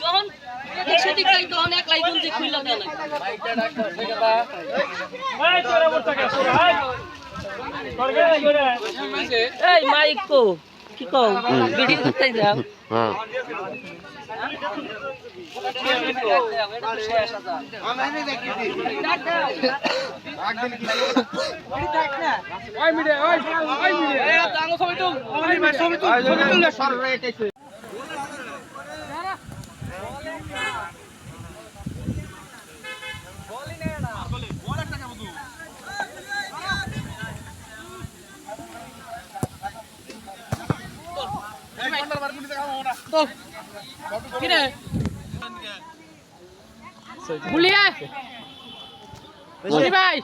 যখন সেদিক যাই তখন এক লাইন যে খুইলা দেয় না এই মাইক কো কি কও ভিডিও করতে যাও হ্যাঁ বুলিয়া বুলি ভাই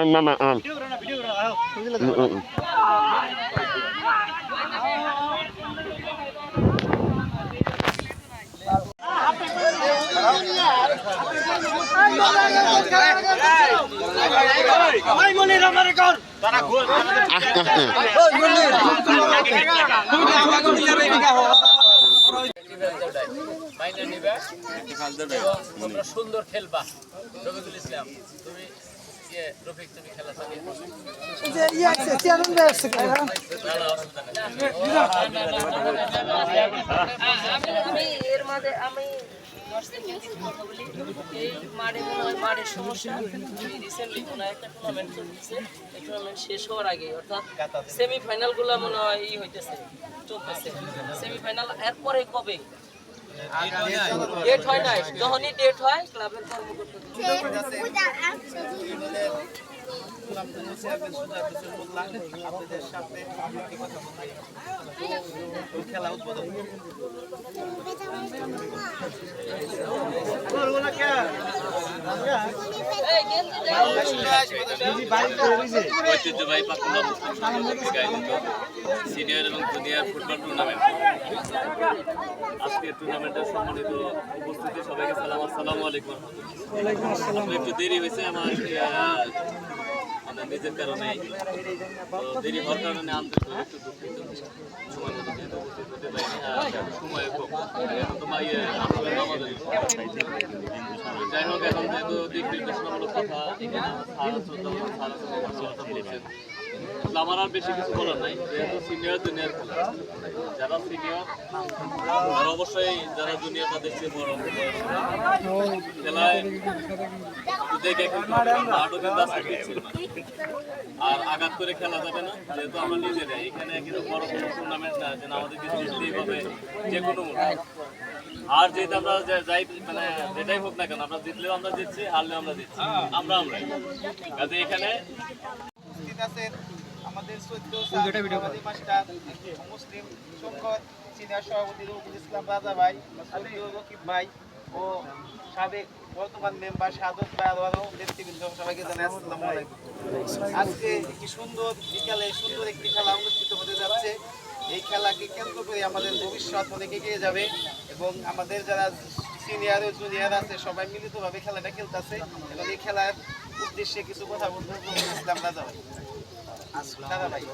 Mama, সুন্দর খেলবা রফিকুল ইসলাম তুমি রফিক তুমি খেলা আমি এর মাঝে আমি এই মাঠে মনে হয় মাঠের সমস্যা রিসেন্টলি কোনো একটা টুর্নামেন্ট চলতেছে এই টুর্নামেন্ট শেষ হওয়ার আগে অর্থাৎ সেমিফাইনাল গুলো মনে হয় ই হইতেছে চলতেছে সেমিফাইনাল এরপরে কবে ডেট হয় না যখনই ডেট হয় ক্লাবের খেলা উদ্বোধন ঐতিহ্যবাহী পাকুড়া সিনিয়র এবং জুনিয়র ফুটবল টুর্নামেন্ট আজকের টুর্নামেন্টের সম্মানিত উপস্থিতি সবাইকে সালাম আসসালামু আলাইকুম। একটু দেরি হয়েছে আমার নিজের কারণে দেরি হওয়ার কারণে আনতে একটু দুঃখিত সময় মতো যেহেতু উপস্থিত হতে পারিনি সময় কম এখন তো যাই হোক এখন যেহেতু দিক নির্দেশনামূলক কথা এখানে বলেছেন আমার আর বেশি কিছু বলার নাই যেহেতু সিনিয়র জুনিয়র যারা সিনিয়র আর অবশ্যই যারা জুনিয়র তাদের চেয়ে বড় খেলায় দেখে আরো কিন্তু আর আঘাত করে খেলা যাবে না যেহেতু আমরা নিজেরাই এখানে কিন্তু বড় কোনো টুর্নামেন্ট না যে আমাদেরকে জিততেই হবে যে কোনো মূল্যে আর যেহেতু আমরা যাই মানে যেটাই হোক না কেন আমরা জিতলেও আমরা জিতছি হারলেও আমরা জিতছি আমরাই কাজে এখানে আমাদের মুসলিম সংসদ সিনিয়র সভাপতি রফিকুল ইসলাম রাজা ভাই রকিব ভাই ও সাবেক বর্তমান মেম্বার সাদত ভাই আরো নেতৃবৃন্দ সবাইকে জানাই আসসালামু আলাইকুম। আজকে একটি সুন্দর বিকালে সুন্দর একটি খেলা অনুষ্ঠিত হতে যাচ্ছে। এই খেলাকে কেন্দ্র করে আমাদের ভবিষ্যৎ অনেক এগিয়ে যাবে এবং আমাদের যারা সিনিয়র ও জুনিয়র আছে সবাই মিলিতভাবে খেলাটা খেলতেছে এবং এই খেলার উদ্দেশ্যে কিছু কথা বলবো রফিকুল ইসলাম রাজা ভাই। দাদা ভাই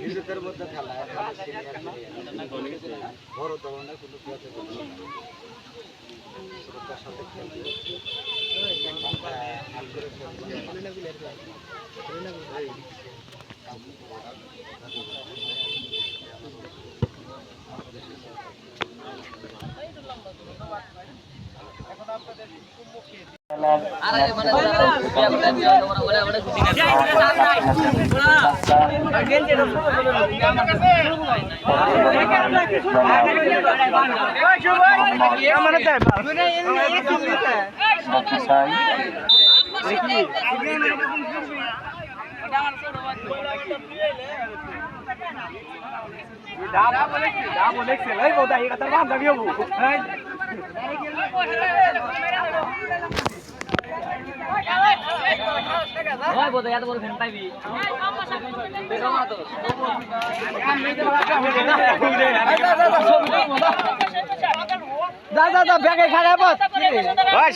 নিজেদের মধ্যে খেলা বড় ধরনের কোনো শ্রদ্ধার সাথে খেলবে এখন আপনাদের সম্মুখে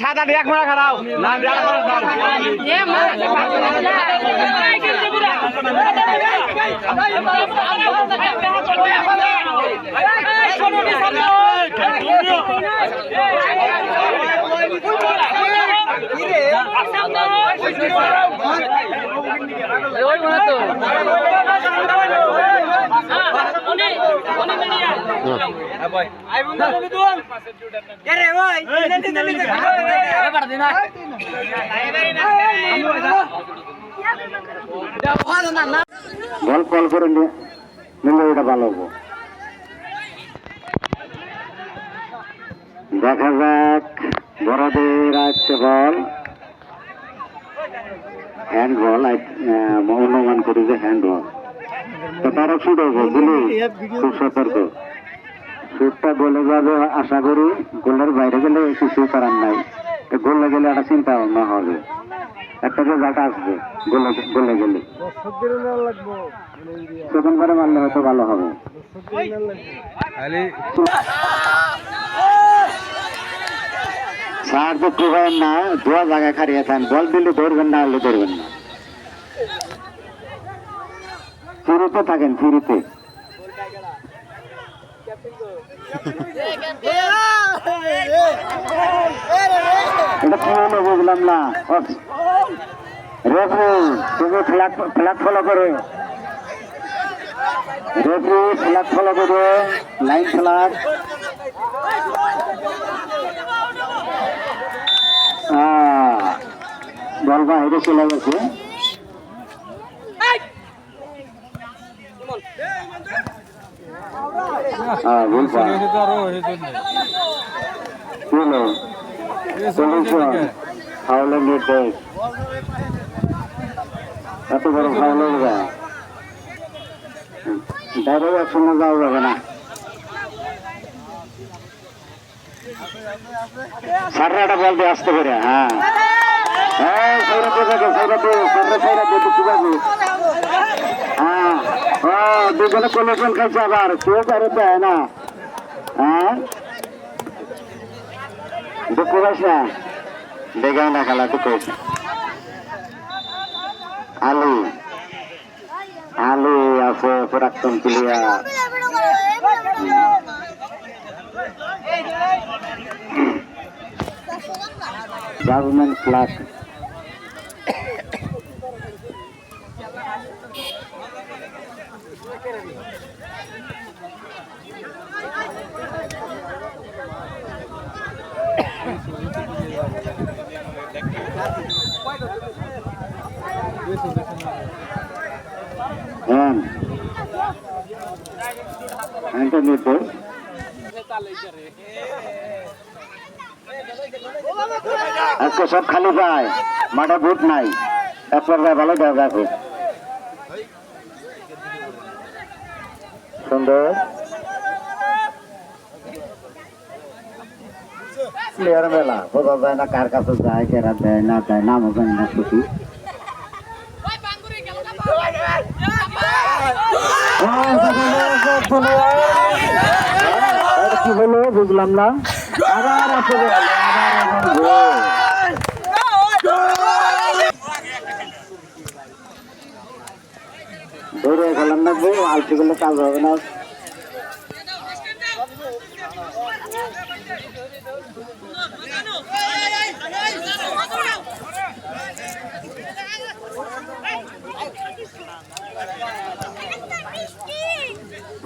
সাদা এক মারা খারাপ বল কল করে নিলে এটা ভালো হবো। দেখা যাক বড়দের আসছে বল, হ্যান্ড বল অনুমান করি যে হ্যান্ড বল। তো তারা শুট হবো বলি খুব সতর্ক, শুটটা গোলে যাবে আশা করি। গোলের বাইরে গেলে কিছু করার নাই, গোলে গেলে একটা চিন্তা ভাবনা হবে, একটা রেজাল্ট আসবে গোলে গেলে। সেকেন্ড বারে মারলে হয়তো ভালো হবে। স্যার তো কোভাবেন না, দোয়া জায়গায় খারিয়ে থাকেন, বল দিলে ধরবেন না, হলে ধরবেন না, ফিরিতে থাকেন ফিরিতে। এটা কি হলো বুঝলাম না। রেফারি তুমি ফ্ল্যাগ ফলো করো, রেফারি ফ্ল্যাগ ফলো করো, লাইন ফ্ল্যাগ। বল বাইরে চলে গেছে। এত বড় ফাউল হয়ে যায়, ডাইরেক্ট একসঙ্গে যাওয়া যাবে না। সাররা একটা বল দিয়ে আসতে পারে। হ্যাঁ হ্যাঁ দুজনে কোলেশন খাইছে, আবার কেউ কারো দেয় না। হ্যাঁ দুঃখ পাইস না, দেখাও না খেলা দুঃখ। আলু আলু আছে প্রাক্তন প্লেয়ার, গভর্নমেন্ট ক্লাস। আজকে সব খালি যায়, মাঠে বুট নাই, তারপর ভালো দেওয়া দেখো সুন্দর প্লেয়ার মেলা, বোঝা যায় না কার কাছে যায়, কেরা দেয় না দেয়, নামও জানি না খুশি। কি হলো বুঝলাম না, আবার আসে ধরে খেলাম না, আলসি করলে কাজ হবে না।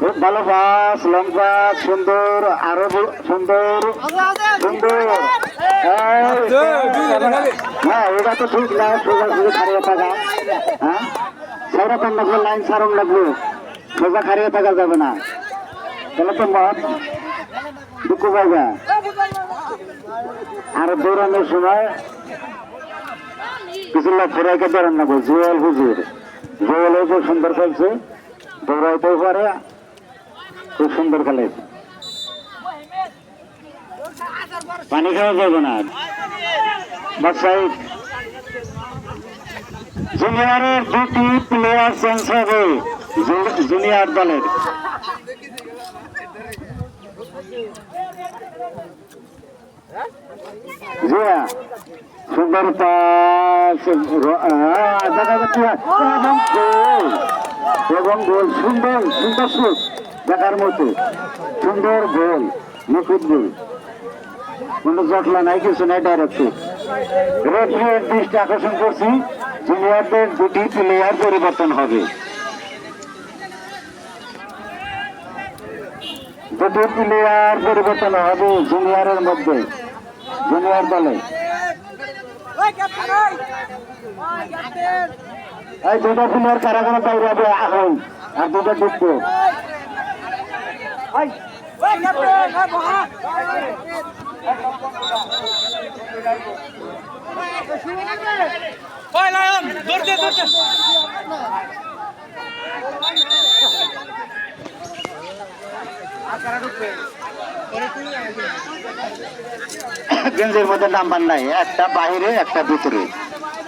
খুব ভালো পাস, লং পাস, সুন্দর, আরো সুন্দর সুন্দর। হ্যাঁ ওটা তো ঠিক না, সোজা সোজা খারিয়ে থাকা। হ্যাঁ সাইরাতান লাগবে, লাইন সারম লাগবে, সোজা খারিয়ে থাকা যাবে না, তাহলে তো মত দুঃখ পাইবা। আর দৌড়ানোর সময় কিছু লোক ফেরাইকে দৌড়ান না, জুয়েল হুজুর জোয়ালে খুব সুন্দর খেলছে, দৌড়াইতেও পারে, খুব সুন্দর খেলে। পানি খাওয়া যাবে না বাচ্চাই। জুনিয়রের 2টি প্লেয়ার চেঞ্জ হবে জুনিয়র দলের। সুন্দর পাস এবং গোল, সুন্দর সুন্দর শুট দেখার মতো, সুন্দর গোল, নিখুঁত গোল, কোনো জটলা নাই, কিছু নাই, ডাইরেক্ট। রেফারির দৃষ্টি আকর্ষণ করছি, জুনিয়রদের 2টি প্লেয়ার পরিবর্তন হবে। 2টি প্লেয়ার পরিবর্তন হবে জুনিয়রের মধ্যে, জুনিয়র দলে। এই 2টা প্লেয়ার কারা কারা বাইরে হবে এখন, আর 2টা ঢুকবো। গেঞ্জের মধ্যে নাম্বার নাই, একটা বাইরে একটা ভিতরে,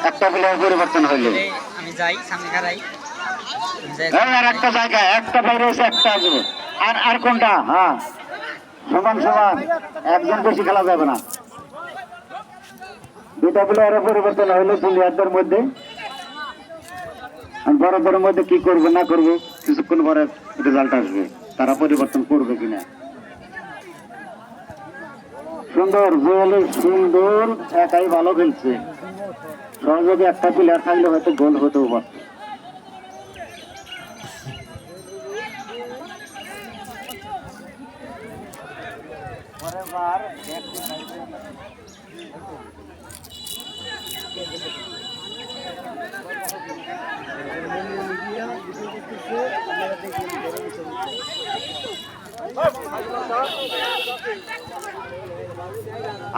একটা প্লেয়ার পরিবর্তন হইলে আমি যাই সামনে খারাই আর একটা জায়গায়, একটা বাইরে এসে একটা আসবে। আর আর কোনটা? হ্যাঁ, সমান সমান, একজন বেশি খেলা যাবে না। 2টা প্লেয়ারের পরিবর্তন হইলে জুনিয়রদের মধ্যে। বড়দের মধ্যে কি করবে না করবে কিছুক্ষণ পরে রেজাল্ট আসবে, তারা পরিবর্তন করবে কিনা। সুন্দর জুয়েল, সুন্দর, একাই ভালো খেলছে, সহযোগে একটা প্লেয়ার থাকলে হয়তো গোল হতেও পারত।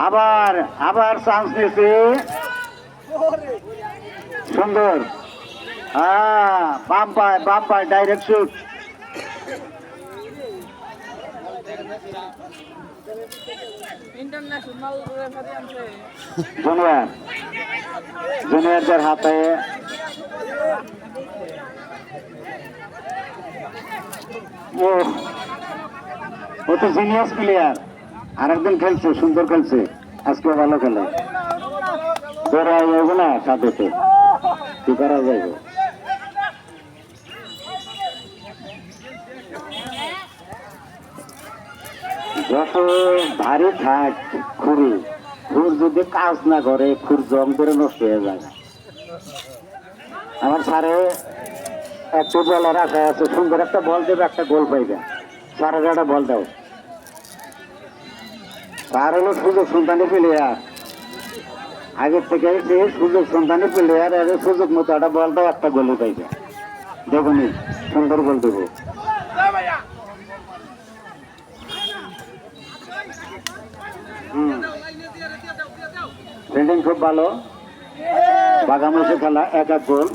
আবার আবার চান্স নিয়েছে, সুন্দর, বাম পায় ডাইরেক্ট শুট। জুনিয়রদের হাতে ও তো জিনিয়াস প্লেয়ার, আরেকদিন খেলছে, সুন্দর খেলছে, আজকে ভালো খেলে, দৌড়া যাবে না সাথে, কি করা যাবে। যত ভারী থাক খুর যদি কাজ না করে, খুর জম করে নষ্ট হয়ে যায়। আমার স্যারে একটু বলার আশা আছে, সুন্দর একটা বল দেবে, একটা গোল পাইবে। স্যারের একটা বল দাও। স্যার হলো সুযোগ সন্তানী প্লেয়ার, আগের থেকে এসে সুযোগ সন্তানী প্লেয়ার, সুযোগ মতো একটা বল দাও, একটা গোলে পাইবে। দেখুন সুন্দর গোল দেবো। ফিল্ডিং খুব ভালো, বাগামসে খেলা, 1-1 গোল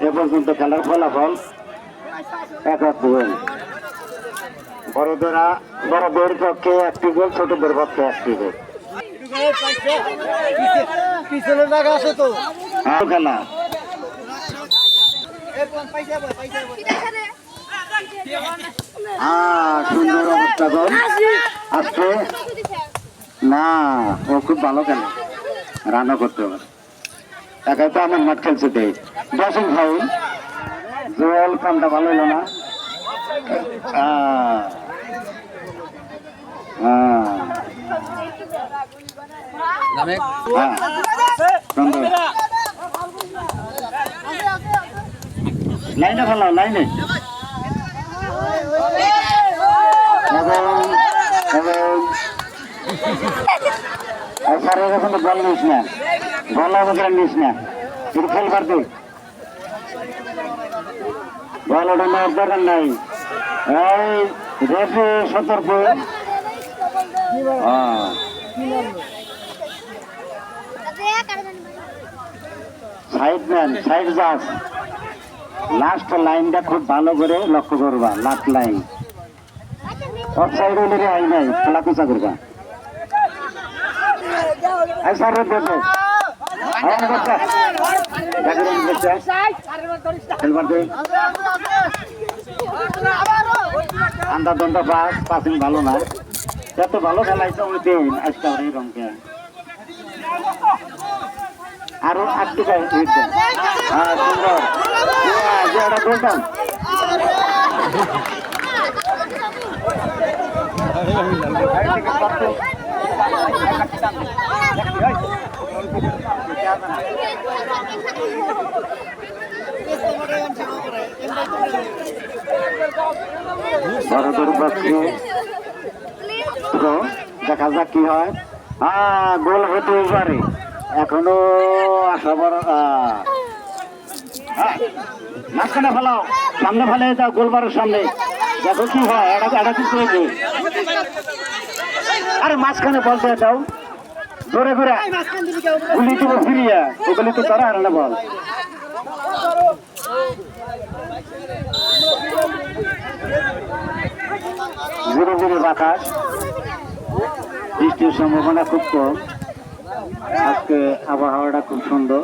এ পর্যন্ত। খেলার ফলাফল 1-1 গোল। বড়দের পক্ষে 1টি গোল, ছোটদের পক্ষে 1টি গোল। পিছনে জায়গা আছে তো খেলা সুন্দর অবস্থা গোল আজকে না, ও খুব ভালো খেলে, রানও করতে পারে। একাই তো আমার মাঠ খেলছে, ড্রেসিং ফাউল, জোয়াল কামটা ভালো হলো না। সুন্দর লাইনে ফেলাও, লাইনে স্যারের এখন বল নিস না, বল আমাদের নিস না, তুই খেলবার তুই বল ওটা নেওয়ার দরকার নাই। এই রেফে সতর্ক, সাইড ম্যান সাইড জাজ লাস্ট লাইনটা খুব ভালো করে লক্ষ্য করবা লাস্ট লাইন অফ সাইড হলে আই নাই খেলা পিছা করবা আই স্যার দেখো আন্দার দন্ডা পাসিং ভালো না এত ভালো খেলাইছে ওই দিন আজকে এই রঙকে আরো একটু হ্যাঁ সুন্দর যেটা বলতাম দেখা যাক কি হয় গোল হতে পারে এখনো আশা বড় মাঝখানে ফেলাও সামনে ফেলে যাও গোলবারের সামনে দেখো কি হয় এটা কি করেছে আরে মাঝখানে বলতে যাও ধরে ঘুরে গুলি তো ফিরিয়া ওগুলি তো তারা আর না বল ঘুরে ঘুরে বাতাস বৃষ্টির সম্ভাবনা খুব কম আজকে আবহাওয়াটা খুব সুন্দর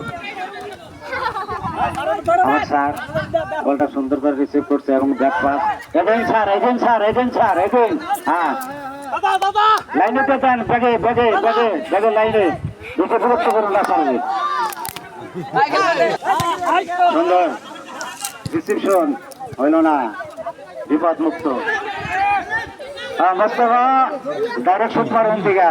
আমার স্যার বলটা সুন্দর করে রিসিভ করছে এবং ব্যাক পাস এগেন স্যার হ্যাঁ লাইনে তো দেন ব্যাগে লাইনে দুটো বিরক্ত করুন না সামনে সুন্দর রিসিপশন হইল না বিপদ মুক্ত মোস্তফা ডাইরেক্ট শুট মারুন দিঘা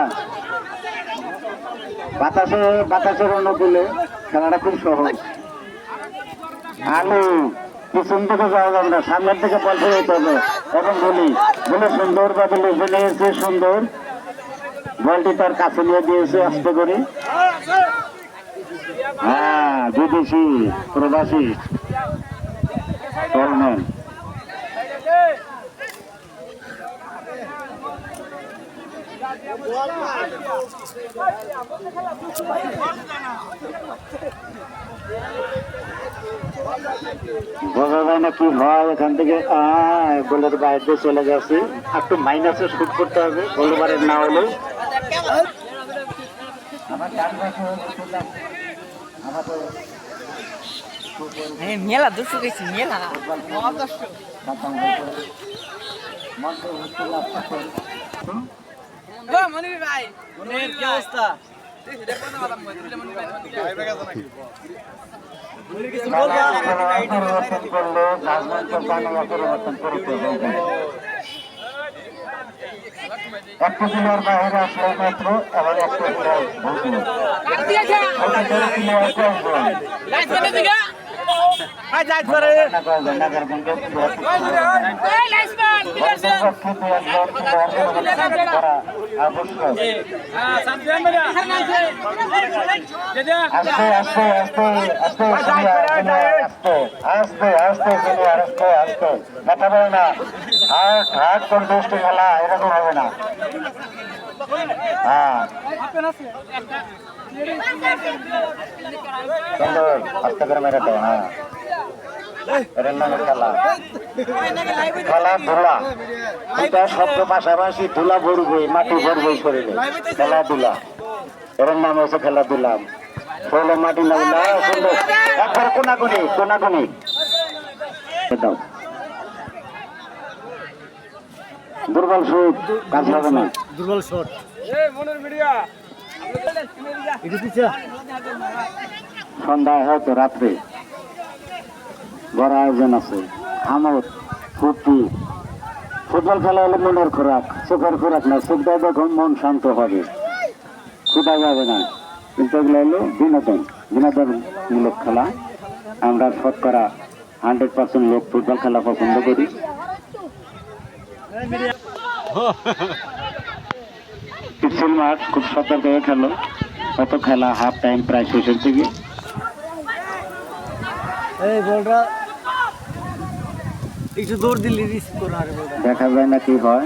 বাতাসের অনুকূলে খেলাটা খুব সহজ আলু পিছন থেকে যাওয়া যাবে না সামনের থেকে বল যেতে হবে এবং বলে সুন্দর বা বলে বেরিয়েছে সুন্দর বলটি তার কাছে নিয়ে দিয়েছে আস্তে করে হ্যাঁ বিদেশি প্রবাসী টলম্যান বোঝা যায় না কি হয় এখান থেকে গোলের বাইরে চলে গেছে একটু মাইনাসে শুট করতে হবে গোলবারের না হলে মেলা দুশো গেছি মেলা কি অবস্থা একটু দিনের বাইরে আসলে মাত্র আবার একটু হাট কন্টেস্ট খেলা এরকম হবে না হ্যাঁ সুন্দর আস্তে করে মেরে দেয় হ্যাঁ এর নামে খেলাধুলা এটা শব্দ পাশাপাশি ধুলা ভরবই মাটি ভরবই শরীরে খেলাধুলা এর নাম হচ্ছে খেলাধুলা শরীরে মাটি লাগলে সুন্দর একবার কোনাকুনি দাও দুর্বল শুট কাজ হবে না দুর্বল শট সন্ধ্যায় হয়তো রাত্রে বড় আয়োজন আছে আমোদ ফুর্তি ফুটবল খেলা হলে মনের খোরাক চোখের খোরাক না চোখ দেয় দেখুন মন শান্ত হবে ক্ষুধা যাবে না কিন্তু এগুলো হলো বিনোদনমূলক খেলা আমরা শতকরা 100% লোক ফুটবল খেলা পছন্দ করি পিক্সেল মাঠ খুব সতর্ক হয়ে খেলো কত খেলা হাফ টাইম প্রায় শেষের দিকে এই বলটা একটু দৌড় দিলি রিস্ক করে আরে বলটা দেখা যায় না কি হয়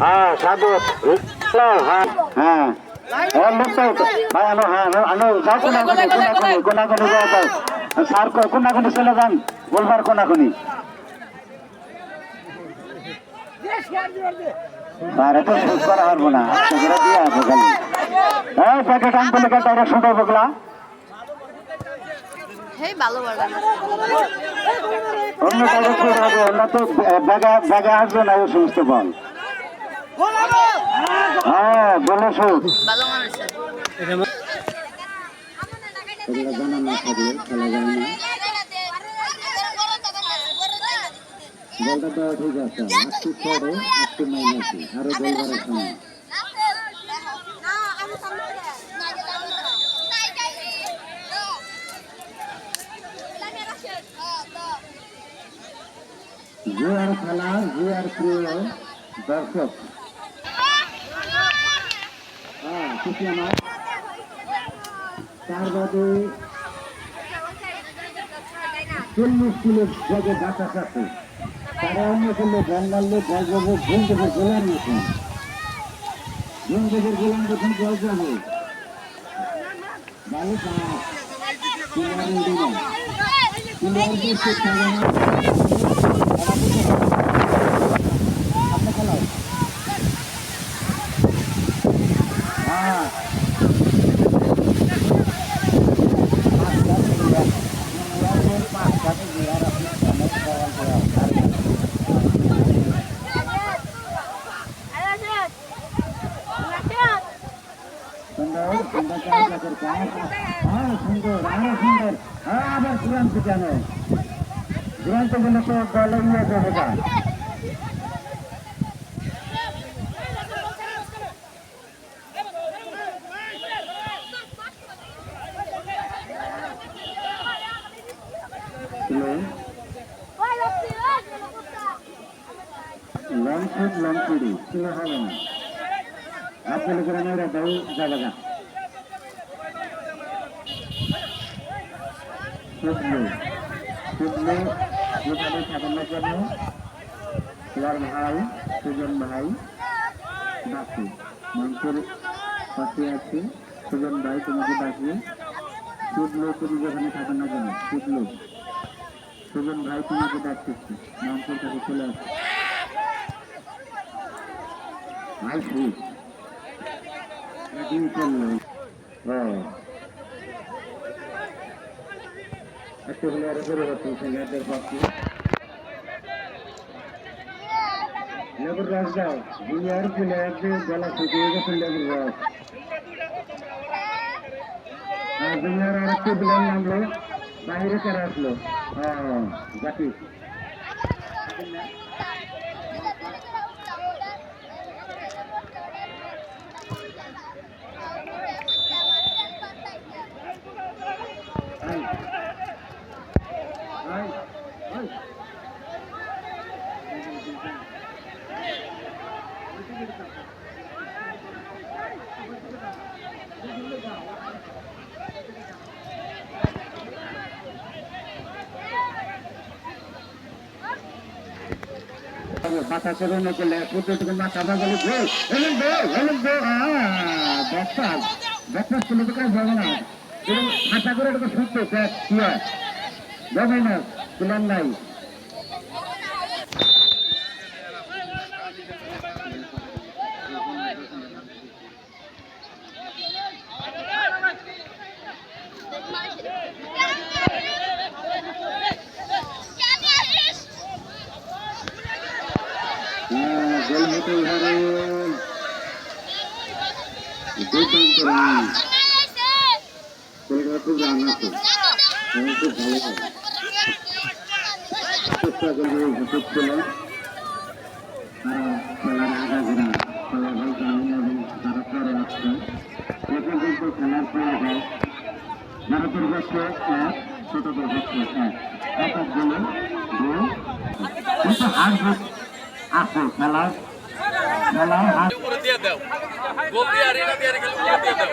হ্যাঁ সাদত হ্যাঁ স্যার কোনাকুনি চলে যান বলবার কোনাকুনি আর এত শেষ করা পারবো না দিয়ে আসবো খালি হ্যাঁ প্যাকেট আনতে লেগে তাইরা শুধু বগলা অন্য কাজে শুরু হবে অন্য তো ব্যাগে আসবে না ওই সমস্ত বল হ্যাঁ বলে শুধু এগুলো জানা না থাকলে খেলা যায় না বলটা দেওয়া ঠিক আছে 8 পরে 8 মাইনাসে আরো বলবার সময় জুয়ার খেলা জুয়ার প্রিয় দর্শক হ্যাঁ খুশি আমার তার বাদে 40 কিলো জায়গায় বাতাস আছে তারা অন্য করলে বল মারলে বল যাবো ঘুম দেবে গোলার মতন ঘুম দেবে গোলাম যখন বল যাবে ভালো হ্যাঁ সুন্দর আবার দুরান্ত কেন দুরান্ত বলে তো দলে নিয়ে যাবে লং ফুট লং ফুড়ি ছিল হবে না আপনি গ্রামের দাও যাবে না শুকনো যেখানে সাধারণের জন্য তোমার ভাই সুজন ভাই ডাকি মানুষের পাশে আছে সুজন ভাই তোমাকে ডাকি শুকনো তুমি যেখানে থাকেন না কেন শুকনো সুজন ভাই তোমাকে ডাকতেছি মানুষের কাছে চলে আসছে ভাই ঠিক চললো হ্যাঁ একটু হলে আরো পরিবর্তন সিনিয়রদের পক্ষে লেবুর রস দাও দুনিয়ার প্লেয়ারদের গলা শুকিয়ে গেছে লেবুর রস আর দুনিয়ার আর একটু প্লেয়ার নামলো বাইরে কারা আসলো জাতি বাতাসের অন্য করলে প্রত্যেকটা মাথা ভাগলে ব্যাকফাস্ট করলে তো কাজ হবে না এরকম আশা করে এটা সত্য যাবে না প্ল্যান নাই গোল হতে হারে দুর্দান্ত রান কলকাতা খুব রান আছে খুব ভালো হবে চেষ্টা করবে ভোট ছিল তারা খেলার আগাগোড়া ফলাফল জানেন এবং তারা পরে আসছে এখন কিন্তু খেলার ফলাফল ভারতের পক্ষে 1 শতকের পক্ষে 1 এক গোলে 2 কিন্তু হার আছে খেলার হার দিয়ে দাও গোল দিয়ে আর এটা দিয়ে খেলে দিয়ে দাও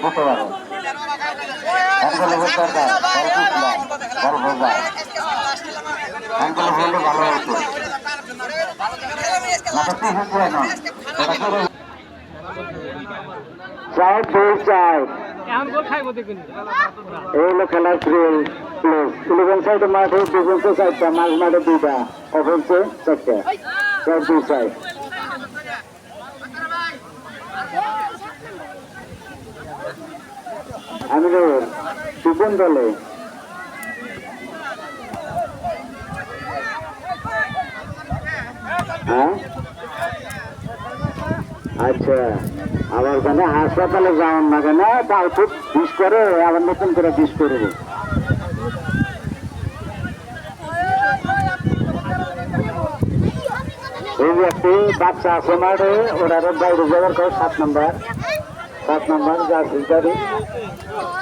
বুঝতে পারো হ্যান্ডগুলো দরকার বল বোঝা হ্যান্ডগুলো বললে ভালো হতো চার দুই চার এই হলো খেলার ইলেভেন সাইডে মাঠে ডিফেন্সে চারটা মাঝ মাঠে দুইটা অফেন্সে চারটা চার দুই চার আমি কোন দলে হ্যাঁ আচ্ছা আবার কেন হাসপাতালে যাওয়ার না কেন তার খুব বিষ করে আবার নতুন করে বিষ করবো এই যে একটি বাচ্চা আছে মাঠে ওরা বাইরে যাওয়ার কর 7 নম্বর জার্সি গাড়ি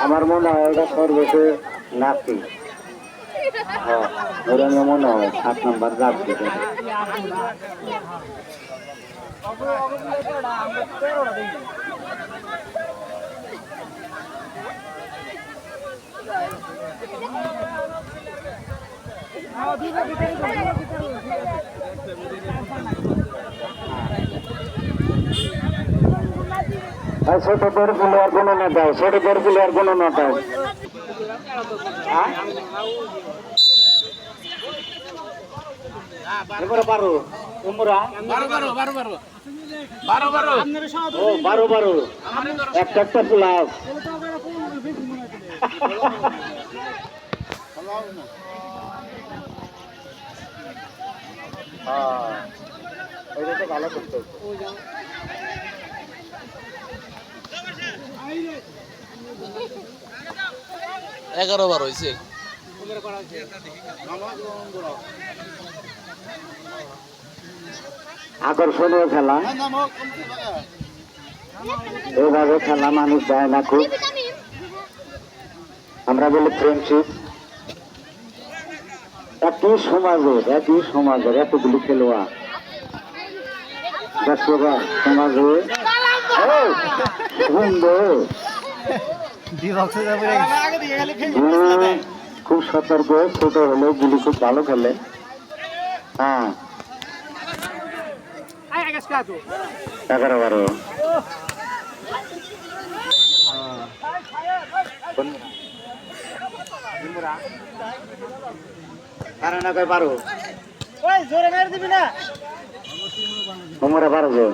আমার মনে হয় এটা সর্বশে নাতি হ্যাঁ ওরা মনে হয় 7 নম্বর জার্সি গাড়ি ছোট বড় প্লেয়ার কোনো না দাও ছোট বড় প্লেয়ার কোনো না দাও এবারে 12 তোমরা 12 একটা প্লাস এটা তো ভালো করতে 11 হয়েছে আকর্ষণীয় খেলা এইভাবে খেলা মানুষ যায় না খুব আমরা বলি ফ্রেন্ডশিপ একই সমাজের এতগুলি খেলোয়াড় সমাজে সুন্দর খুব সতর্ক ছোট হলে গুলি খুব ভালো খেলে হ্যাঁ 11 কারণ 12 জোরে মেরে দিবি না তোমরা 12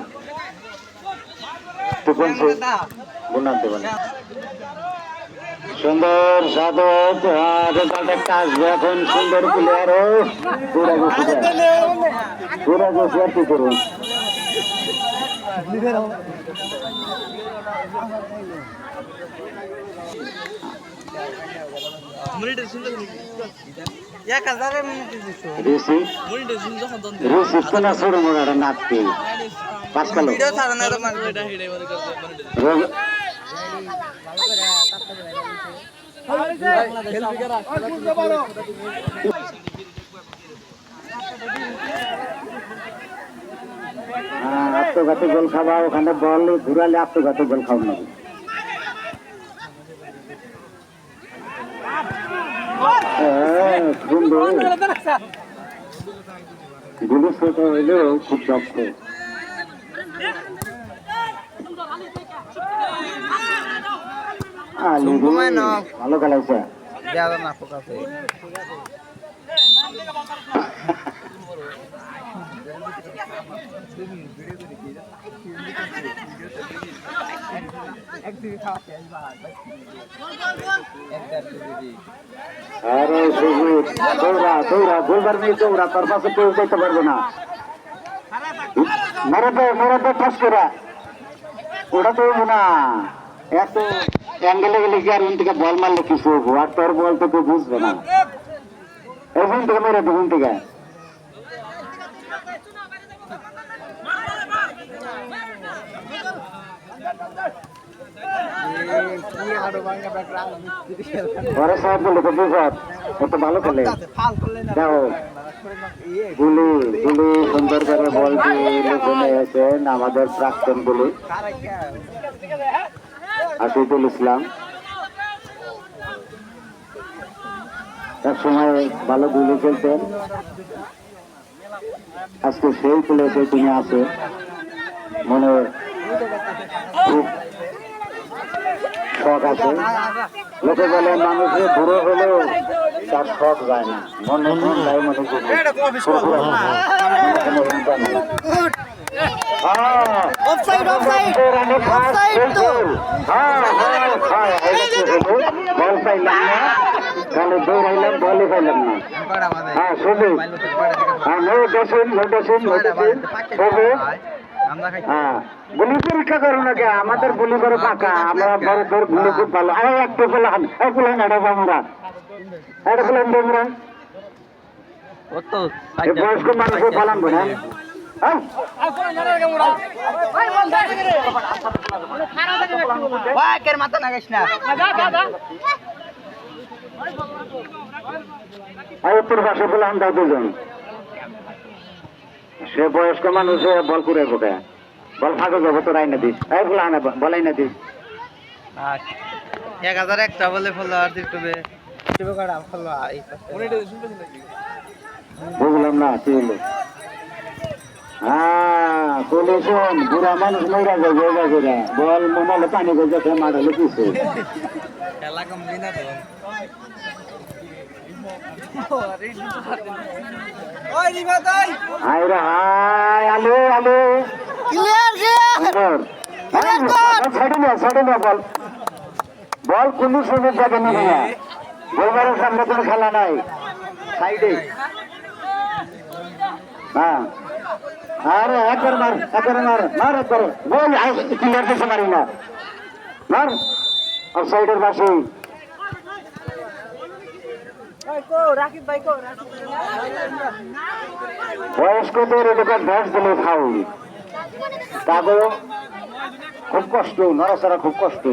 সুন্দর সাধক রেজাল্টটা আসবে এখন সুন্দর প্লেয়ার পুরা গেছে আর কি করুন নাচতে পাঁচকালো আত্মঘাতী গোল খাবা ওখানে বল ঘুরালে আত্মঘাতী গোল খাও না গুলি ছোট হইলেও খুব দক্ষ ভালো খেলাইছে আরে সুজিত দৌড়া গোলবার নেই দৌড়া তোর পাশে কেউ যেতে পারবে না মেরে দে ঠাস করে ওটা তো না এত অ্যাঙ্গেলে গেলে কি আর থেকে বল মারলে কিছু হবো আর তোর বল তো কেউ বুঝবে না ওখান থেকে মেরে ওখান থেকে ঘরে সব বলে তো বুঝত কত ভালো খেলে দেখো গুলি সুন্দর করে বল দিয়ে লুকনে এসেছেন আমাদের প্রাক্তন গুলি আশিদুল ইসলাম এক সময় ভালো গুলি খেলতেন, আজকে সেই প্লেসে তিনি আছে, মনে খুব শখ আছে। লোকে বলে মানুষের বুড়ো হলেও তার শখ যায় না, মনে মন যায় মনে বল পাইলাম না, তাহলে দৌড়াইলাম, বলে পাইলাম না। হ্যাঁ সবুজ, হ্যাঁ হ্যাঁ গুলি পরীক্ষা করো না কে, আমাদের গুলি করে ফাঁকা, আমরা বড় বড় গুলি খুব ভালো। আরে একটা ফেলান, এক ফেলান এটা আমরা, এটা ফেলান তোমরা বয়স্ক মানুষের ফেলান বোঝেন। মাথা নাগাইস না। উত্তর পাশে ফেলান দাও দুজন, সে বয়স্ক মানুষ বল করে বোকে, বল ফাঁকা যাবো তোর আইনা দিস, এই ফেলা আনা বল আইনা দিস। 1000 একটা বলে ফলো আর দিবে বুঝলাম না কি হলো। হ্যাঁ চলেছেন, বুড়া মানুষ মরা যায় যোগা করে, বল মনে পানি গেছে মাঠ হলে কিছু খেলা কম দিন হাই রে হাই, আলো আলো ছাড়ে না বল, বল কোন সময় যাবে না, বলবারের সামনে কোনো খেলা নাই, সাইডে। হ্যাঁ আরে একবার মার, একবার মার, মার একবার বল, ক্লিয়ার দিতে পারি না, মার আর সাইডের পাশে। বয়স্কদের এদিকে 10 দিলে ফাউল, তাদের খুব কষ্ট, নড়াচড়া খুব কষ্ট।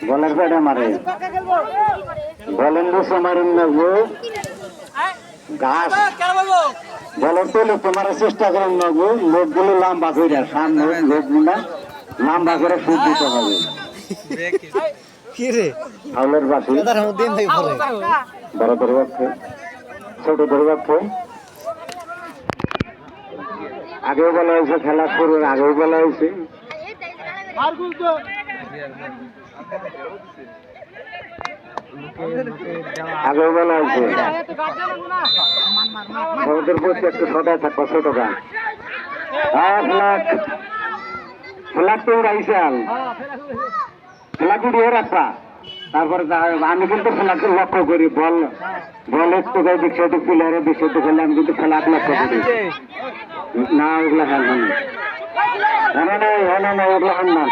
বলের পেটে মারে, বলেন বসে মারেন লাগবো ঘাস, বলের পেলে তোমার চেষ্টা করেন লাগবো, লোকগুলো লম্বা করে, সামনে লোকগুলা লম্বা করে সুদ দিতে হবে। ফাউলের বাসি বড় ধরে যাচ্ছে, ছোট ধরে যাচ্ছে। আগেও বলা হয়েছে খেলা শুরুর আগেও বলা হয়েছে, আগেও বলা হয়েছে ওদের প্রতি একটু সদায় থাকবা, ছোট গান ফ্লাগ তো রাইসাল ফ্লাগ উড়িয়ে রাখবা। তারপরে আমি কিন্তু ফ্লাগকে লক্ষ্য করি, বল বল একটু দিক সেদিক প্লেয়ারের দিক সেদিক হলে আমি কিন্তু ফ্লাগ লক্ষ্য করি না, ওগুলা খেলবেন না, ওগুলা খেল না।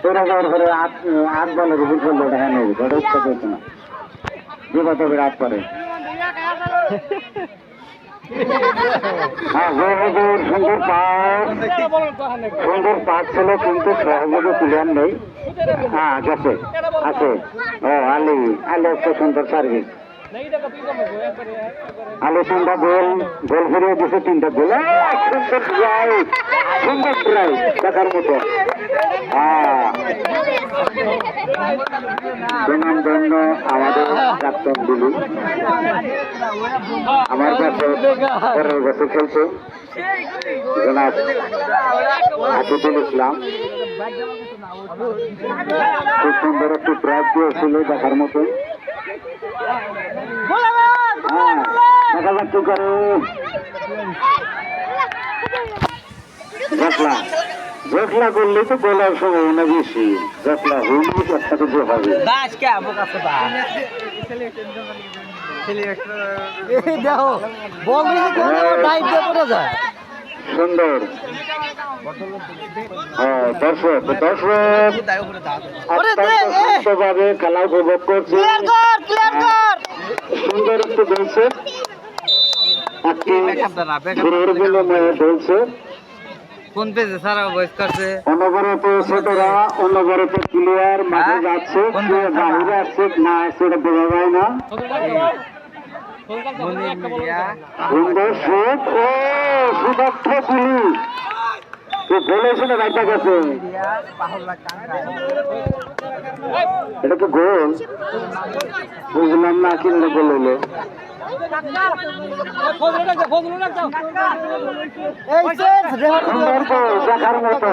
তোরা যাওয়ার পরে 8 বলের উপর খেললো, ওটা হ্যাঁ নেই, ওটা ইচ্ছা করছে না, যেটা তবে রাত করে। হ্যাঁ সুন্দর পাস, সুন্দর পাস ছিল, কিন্তু সহযোগে প্লেয়ার নেই। হ্যাঁ গেছে আছে, ও আলি আলি একটা সুন্দর সার্ভিস, আলি 3টা গোল, গোল ফিরিয়ে দিচ্ছে 3টা গোল, সুন্দর ট্রাই, সুন্দর ট্রাই দেখার মতো। সুনামধন্য আমাদের প্রাক্তন দিলি, আমার কাছে 15 বছর খেলছে জনাব আতিকুল ইসলাম, খুব সুন্দর একটু ট্রাক দিয়েছিল দেখার মতো। হ্যাঁ দেখা যাচ্ছে করে জটলা, জটলা করলে তো গোলার সম্ভাবনা বেশি, জটলা হইলে একটা কিছু হবে। সুন্দর দর্শক দর্শক ভাবে খেলা উপভোগ করছে, সুন্দর একটু বলছে, একটি বলছে কোন পেজে সারা বয়স করছে, অনবরত ছোটরা অনবরত প্লেয়ার মাঠে যাচ্ছে, বাইরে আসছে না আসছে এটা বোঝা যায় না। সুন্দর শট, ও সুদক্ষ গুলি, গোল হয়েছে না রাইটা গেছে? এটা তো গোল বুঝলাম না, কিনলে গোল হইলো। দেখার মতো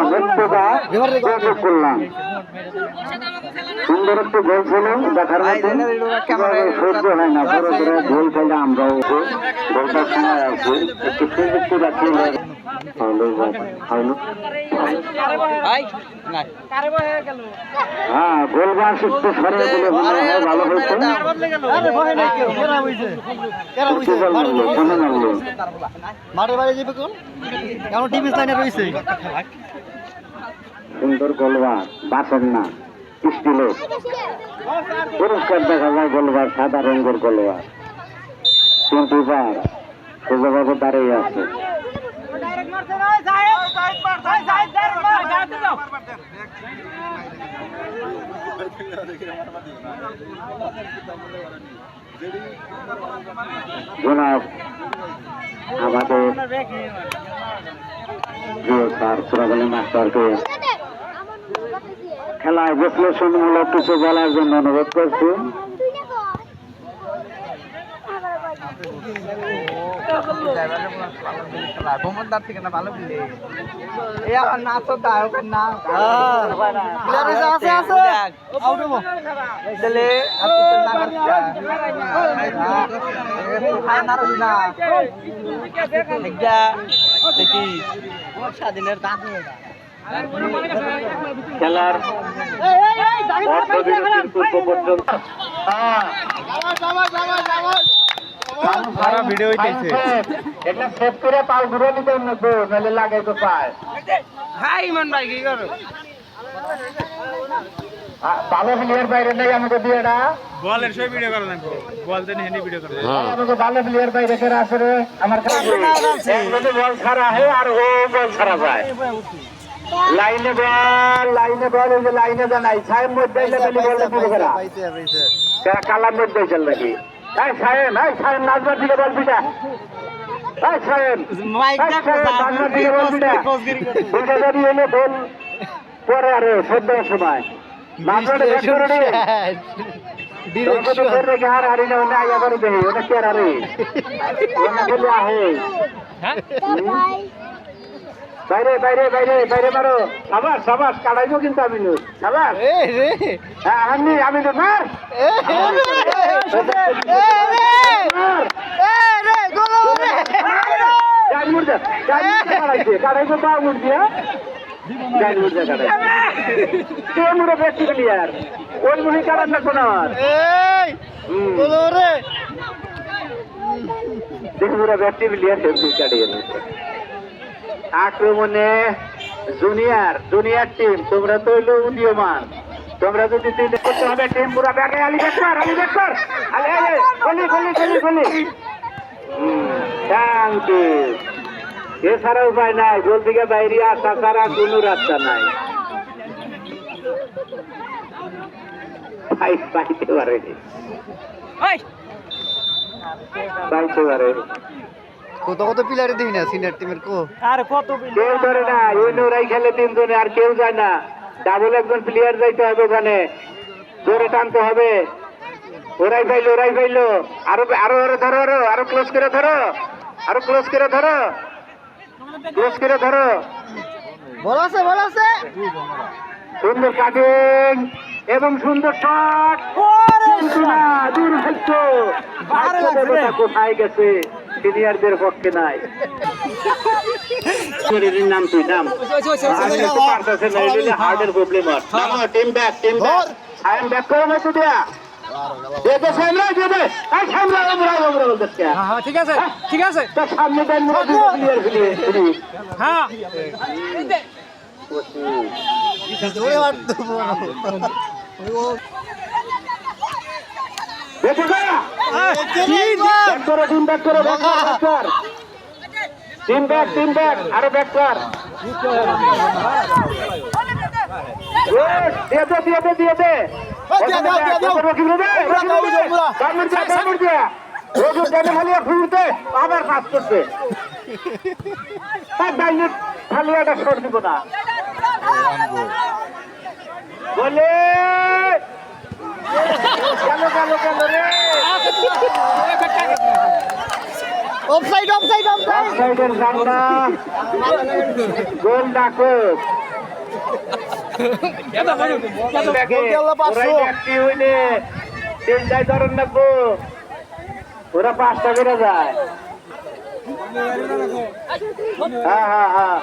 করলাম, সুন্দর একটু গোল ছিল দেখার মতো। সহ্য হয় না, বড় বড় গোল খেলে আমরাও গোলটার সময় আসবো, একটু সুযোগ রাখি। হ্যাঁ, গোল বাস একটু সরে দিলে মনে হয় ভালো হয়েছে। সুন্দর গোলবার, বাসের না স্টিলের পুরস্কার দেখা যায়। গোলবার সাদা রঙের গোলবার, কিন্তু সোজাভাবে দাঁড়িয়ে আছে। জনাব আমাদের স্যার সুরাবলী মাস্টারকে খেলায় বিশ্লেষণমূলক কিছু বলার জন্য অনুরোধ করছি। স্বাধীনের দাঁত খেলার পূর্ব পর্যন্ত সারা ভিডিও হইতেছে। এটা সেভ করে পাল ঘুরে নিতে নেবো, নাহলে লাগাই তো পায়। হাই ইমান ভাই কি করো? ভালো প্লেয়ার বাইরে নেই, আমাকে দিয়ে না বলের সব ভিডিও করা লাগবে, বল দেন হেনি ভিডিও করা। আমাকে ভালো প্লেয়ার বাইরে করে আসলে আমার কাছে বল ছাড়া হয় আর ও বল ছাড়া যায়। লাইনে বল ওই যে লাইনে জানাই সাহেব মধ্যে বলটা পুরো করা কালার মধ্যে চল নাকি সাহেব নাচবার দিকে বল পিটা সাহেব নাচবার দিকে বল পিটা ওইটা যদি এলে বল পরে আরো 14 সময় নাচবারে ব্যাট করে রে রেখে আর হারি না ওটা আইয়া করে দেয় ওটা কে আর আরে ওটা খেলে আহে বাইরে বাইরে বাইরে বাইরে মারো সাবাস সাবাস কাটাইবো কিন্তু আমি সাবাস হ্যাঁ আমি তো মার কাটাইবো পা মুড় দিয়া গাড়ি মুড় দিয়া কাটাই কে মুড়ে বেশি প্লেয়ার ওই মুড়ি কাটার না কোন দেখুরা ব্যক্তি প্লেয়ার হেলথ কাটিয়ে আক্রমণে জুনিয়র টিম তোমরা তো হইলো উদীয়মান, তোমরা যদি করতে হবে টিম পুরা ব্যাগে আলি বেকার থ্যাংক ইউ। এছাড়া উপায় নাই, গোল থেকে বাইরে আসা ছাড়া কোনো রাস্তা নাই। পাইতে পারেনি কত কত প্লেয়ারে দেখি না সিনিয়র টিমের কো আর কত কেউ ধরে না, ওরাই খেলে 3 জনে আর কেউ যায় না। ডাবল একজন প্লেয়ার যাইতে হবে ওখানে, জোরে টানতে হবে। ওরাই পাইলো আরো আরো ধরো আরো ক্লোজ করে ধরো বল আছে সুন্দর কাটিং এবং সুন্দর শট। দুর্ভাগ্য কোথায় গেছে, সিনিয়রদের পক্ষে নাই। শরীরের নাম তুই নাম হার্টের প্রবলেম হয়। টিম ব্যাক সাইন ব্যাক করে মতো দেয়া ঠিক আছে তার সামনে হ্যাঁ টিম ব্যাক আরো ব্যাক কর দিয়ে দে আবার পাস করছে খালি একটা শট দিব না বলে গেল রে অফসাইড অফসাইড অফসাইড অফসাইডের জানলা গোল ডাকো ওরা 5টা করে যায় হ্যাঁ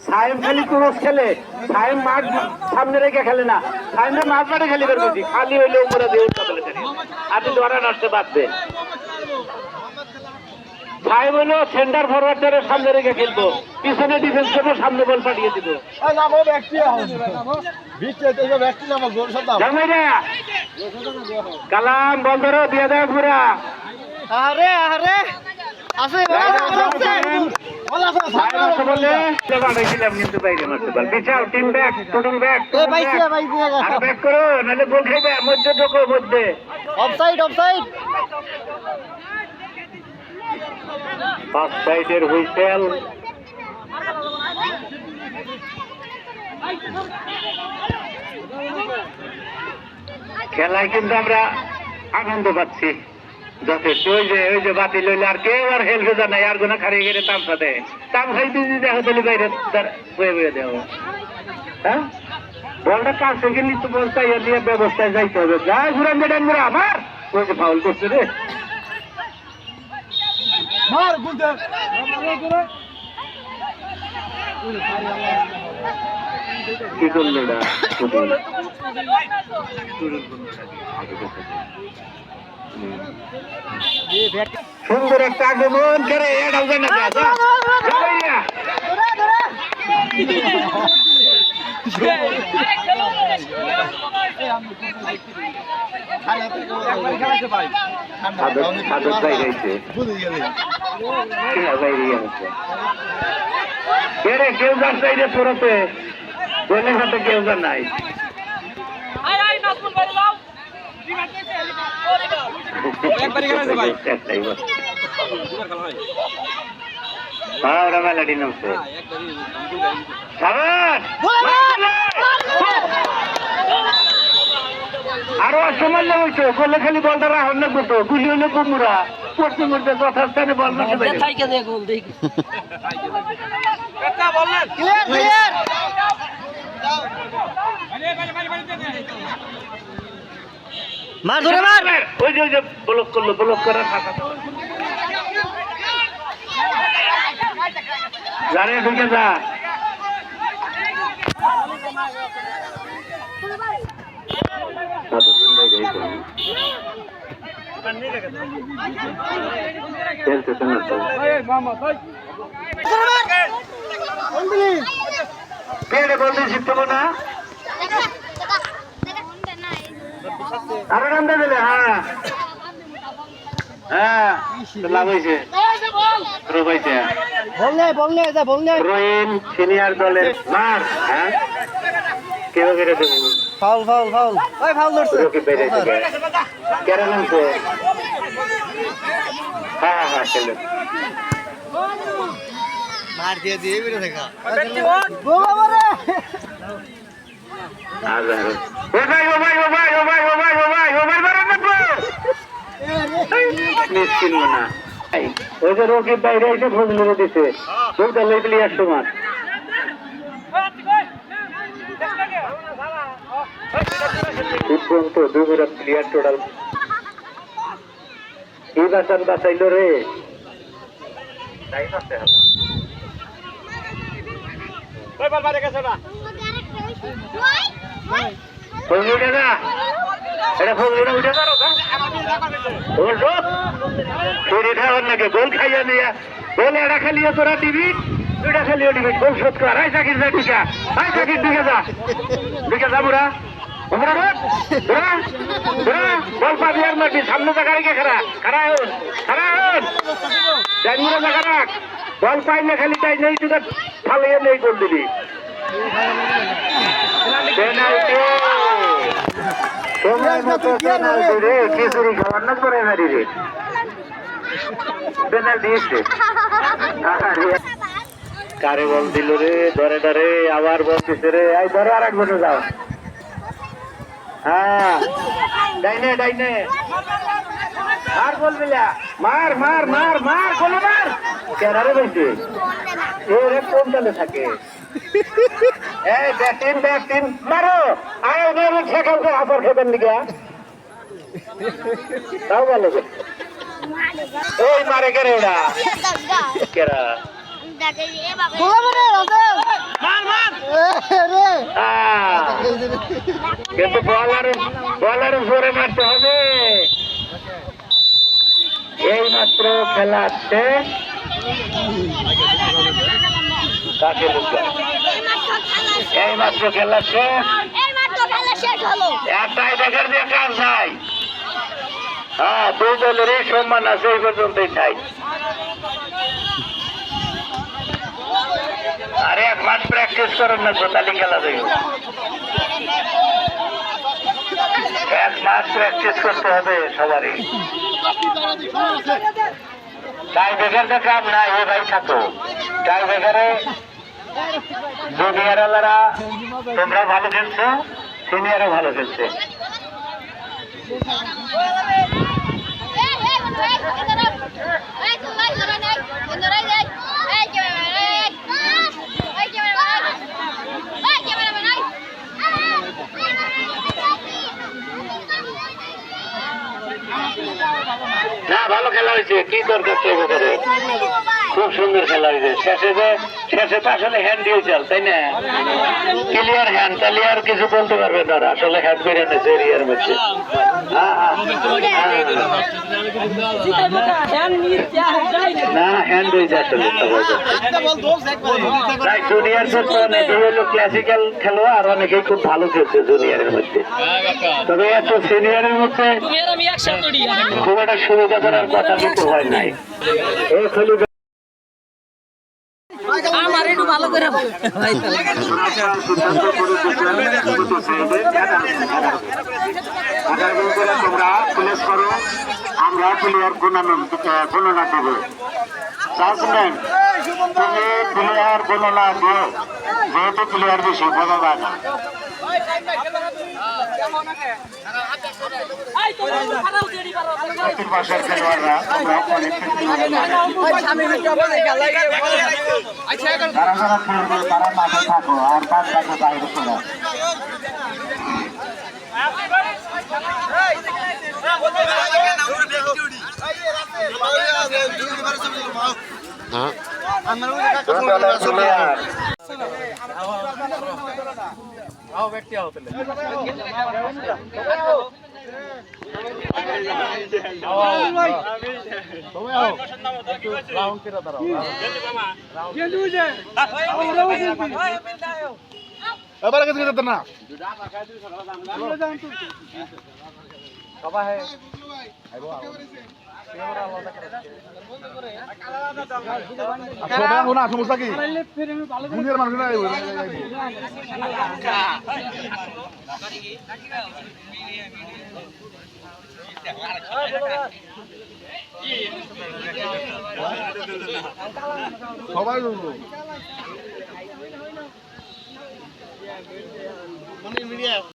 সাইম খালি ক্রস খেলে সাইম মাঠ সামনে রেখে খেলে না সাইমটা মাঠ মাঠে খেলি বের করছি খালি হইলে উপরে দিয়ে উঠতে বলে আপনি ধরা নষ্ট বাঁধবে সাইম হইলো সেন্টার ফরওয়ার্ডের সামনে রেখে খেলবো পিছনে ডিফেন্স করবো সামনে বল পাঠিয়ে দিব কালাম বল ধরো দিয়ে দেয় ঘুরা আরে আরে আছে কিন্তু বাইরে মারতে পারবে পিছাও টিম ব্যাক টোটাল ব্যাক আর ব্যাক করো নাহলে গোল খাইবে মধ্যে ঢোকো মধ্যে অফসাইড অফসাইড পাঁচ সাইডের হুইসেল খেলায় কিন্তু আমরা আনন্দ পাচ্ছি যথেষ্ট ওই যে বাতিল হইলে আর কেউ আর হেলবে জানাই আর গোনা খারিয়ে গেলে তামসা দেয় তামসাই যদি দেখো তাহলে বাইরে বয়ে বয়ে দেওয়া হ্যাঁ বলটা কাছে গেলে তো বল চাই নিয়ে ব্যবস্থায় যাইতে হবে যাই ঘুরান বেটান ঘুরা আমার ওই যে ফাউল করছে রে কি করলো না সুন্দর একটা আগমন করে এটাও জানা কেউ যাচ্ছে তোরতে বলে হাতে কেউ যান নাই ওরা মেলাডি নামছে আরো সময় লেগেছে বলে খালি বলটা রাখুন না করতো গুলি হলে কুমুরা পড়তে মধ্যে যথাস্থানে বল মার ধরে মার ওই যে ব্লক করলো ব্লক করার ফাঁকা জানে ঢুকে যা পেড়ে বলতে শিখতে না আরো নাম দিলে হ্যাঁ হ্যাঁ লাভ হয়েছে রোহিন সিনিয়র দলের মার হ্যাঁ কেউ কেটে দেবো ফাউল ফাউল ফাউল ওই ফাউল ধরছে কেন নামছে হ্যাঁ হ্যাঁ খেলে মার দিয়ে দিয়ে বেরে দেখা ওই যে রকিব বাইরে এসে ফোন মেরে দিছে দুটা লেগলি 100 মাস দুপুরা প্লেয়ার টোটাল এই বাসান বাঁচাইল রে গোল খাইয়া নিয়া গোল এরা খালিয়ে তোরা দিবি দুইটা খালিয়ে দিবি গোল শোধ কর আই চাকির যা টিকা আই চাকির দিকে যা বুড়া বল পাবি আর মারবি সামনে জায়গা রেখে খারা হন জানিয়ে জায়গা রাখ বল পাইলে খালি তাই নেই তুই ফালিয়ে নেই গোল দিবি পেনাল্টি সময় মতো পেনাল্টি রে খিচুড়ি খাওয়ার না করে বাড়ি রে পেনাল্টি এসছে কারে বল দিল রে, ধরে ধরে আবার বলতেছে রে, এই ধরো আর এক বছর যাও। হ্যাঁ ডাইনে ডাইনে আর বলবি না, মার মার মার মার কোনো মার কেনারে বলছে এ কোন দলে থাকে। এই ব্যাটিং ব্যাটিং মারো, আয় ওদের সেখান থেকে আবার খেবেন দিকে তাও ভালো। ওই মারে কেরে ওরা কেরা কিন্তু বলার উপরে মারতে হবে। এই মাত্র খেলা শেষ। কাকে বুঝলেন? এই মাত্র খেলা শেষ। একটাই দেখার দিয়ে কাজ নাই। হ্যাঁ, দুই দলেরই সম্মান আছে, এই পর্যন্তই চাই। আরে এক মাস প্র্যাকটিস করেন না, তাহলে খেলা দেবে। এক মাস প্র্যাকটিস করতে হবে সবারই। টাই ব্রেকারটা কাম নাই, এ ভাই থাকো। টাই ব্রেকারে জুনিয়র আলারা তোমরা ভালো খেলছো, সিনিয়রও ভালো খেলছে। না ভালো খেলা হয়েছে, কি দরকার তো করে, খুব সুন্দর খেলা হয়েছে। শেষে তো আসলে হ্যান্ড দিয়েছে, তাই না? ক্লিয়ার হ্যান্ড, তাহলে আর কিছু বলতে পারবে না। আসলে হ্যান্ড করে এনেছে এরিয়ার মধ্যে। না হ্যান্ড হয়েছে আসলে। ক্লাসিক্যাল খেলোয়াড় অনেকেই খুব ভালো খেলছে জুনিয়রের মধ্যে, তবে এত সিনিয়রের মধ্যে খুব একটা সুবিধা করার কথা কিন্তু হয় নাই। আমার একটু ভালো করে তোমরা প্লেস করো, আমরা প্লেয়ার গণনা দেবো। তুমি প্লেয়ার গণনা দিও, যেহেতু প্লেয়ার বেশি বোঝা যায় না। পাশের খেলোয়াড়রা তোমরা যারা যারা খেলবে তারা মাঠে থাকো, আর বাদ বাকি বাইরে চলে। এবার কিছু যেত না সমস্যা কি দুনিয়ার মানুষ সবাই